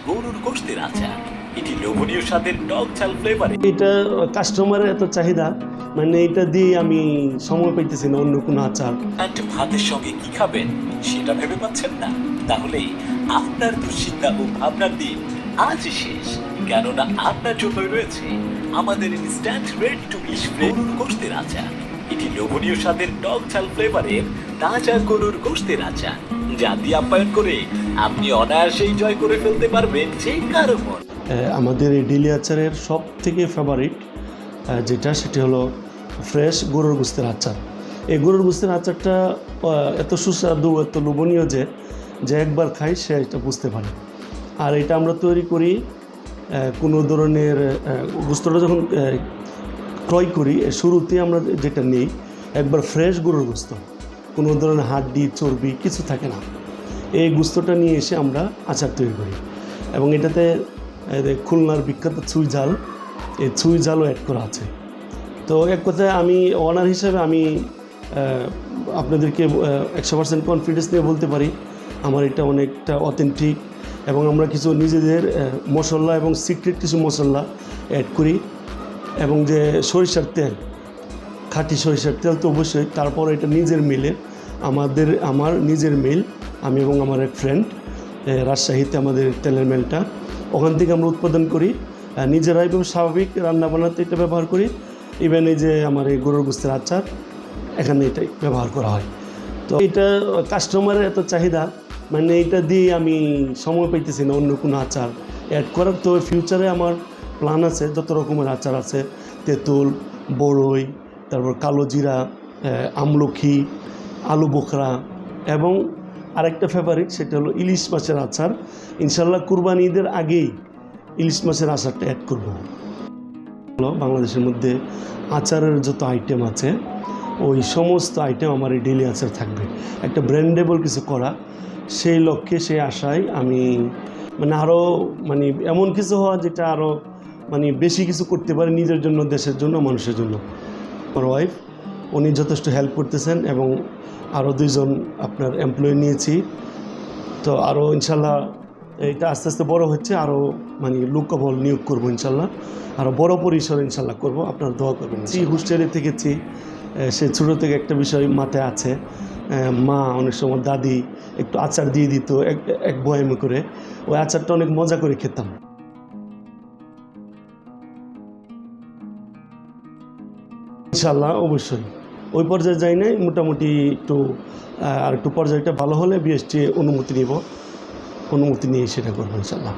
গরুর গোশতের আচার। এটি লোভনীয় স্বাদের টক ঝাল ফ্লেভারে। এটা কাস্টমারের এত চাহিদা, মানে এটা দিয়ে আমি সময় পাইতেছি না অন্য কোনো আচার। অ্যান্ড ভাতের সঙ্গে কি খাবেন সেটা ভেবে পাচ্ছেন না? তাহলে আপনার দুশ্চিন্তা ও ভাবনার দিন আজ শেষ, কেননা আপনার জন্যই রয়েছে আমাদের ইনস্ট্যান্ট রেডি টু ইট গরুর গোশতের আচার। এটি লোভনীয় স্বাদের টক ঝাল ফ্লেভারের তাজা গরুর গোশতের আচার, যা দিয়ে আপ্যায়ন করে আপনি অনায়াসেই জয় করে ফেলতে পারবেন যে কারো মন। আমাদের এই ডেলি আচারের সব থেকে ফেভারিট যেটা, সেটি হলো ফ্রেশ গরুর গোশতের আচার। এই গরুর গোশতের আচারটা এত সুস্বাদু, এত লোভনীয় যে একবার খাই সে এটা বুঝতে পারে। আর এটা আমরা তৈরি করি কোনো ধরনের গোশতটা যখন ক্রয় করি, শুরুতে আমরা যেটা নিই একবার ফ্রেশ গরুর গোশত, কোনো ধরনের হাড্ডি চর্বি কিছু থাকে না। এই গোশতটা নিয়ে এসে আমরা আচার তৈরি করি এবং এটাতে খুলনার বিখ্যাত ছুঁই ঝাল, এই ছুঁই ঝালও অ্যাড করা আছে। তো এক কথায় আমি ওনার হিসেবে আমি আপনাদেরকে 100% কনফিডেন্স নিয়ে বলতে পারি আমার এটা অনেকটা অথেন্টিক। এবং আমরা কিছু নিজেদের মশলা এবং সিক্রেট কিছু মশলা অ্যাড করি, এবং যে সরিষার তেল, খাঁটি সরিষার তেল তো অবশ্যই। তারপর এটা নিজের মিলে, আমার নিজের মিল, আমি এবং আমার এক ফ্রেন্ড, রাজশাহীতে আমাদের তেলের মিলটা, ওখান থেকে আমরা উৎপাদন করি নিজেরাই, এবং স্বাভাবিক রান্না বান্নাতে এটা ব্যবহার করি। ইভেন এই যে আমার এই গরুর গোশতের আচার, এখানে এটাই ব্যবহার করা হয়। তো এটা কাস্টমারের এত চাহিদা, মানে এটা দিয়ে আমি সময় পাইতেছি না অন্য কোনো আচার অ্যাড করার। তো ফিউচারে আমার প্ল্যান আছে, যত রকমের আচার আছে, তেঁতুল, বড়ই, তারপর কালো জিরা, আমলখি, আলু বোখরা, এবং আরেকটা ফেভারিট সেটা হলো ইলিশ মাছের আচার। ইনশাল্লাহ কুরবানি ঈদের আগেই ইলিশ মাছের আচারটা অ্যাড করব। বাংলাদেশের মধ্যে আচারের যত আইটেম আছে ওই সমস্ত আইটেম আমার এই ডেলি আচার থাকবে। একটা ব্র্যান্ডেবল কিছু করা, সেই লক্ষ্যে, সেই আশায় আমি আরও এমন কিছু হওয়া যেটা আরও বেশি কিছু করতে পারে নিজের জন্য, দেশের জন্য, মানুষের জন্য। আমার ওয়াইফ, উনি যথেষ্ট হেল্প করতেছেন, এবং আরও 2 জন আপনার এমপ্লয়ি নিয়েছি। তো আরও ইনশাল্লাহ এটা আস্তে আস্তে বড় হচ্ছে, আরও লোকবল নিয়োগ করবো ইনশাল্লাহ, আরও বড় পরিসরে ইনশাল্লাহ করব। আপনারা দোয়া করবেন। হোস্টেলে থেকেছি, সে ছোটো থেকে একটা বিষয় মাথায় আছে। মা অনেক সময়, দাদি একটু আচার দিয়ে দিত এক বয়ামে করে, ওই আচারটা অনেক মজা করে খেতাম। ইনশাল্লাহ অবশ্যই ওই পর্যায়ে যাই নাই, মোটামুটি একটু আর একটু পর্যায়টা ভালো হলে বিএসটি অনুমতি নিব, অনুমতি নিয়ে সেটা করবো ইনশাল্লাহ।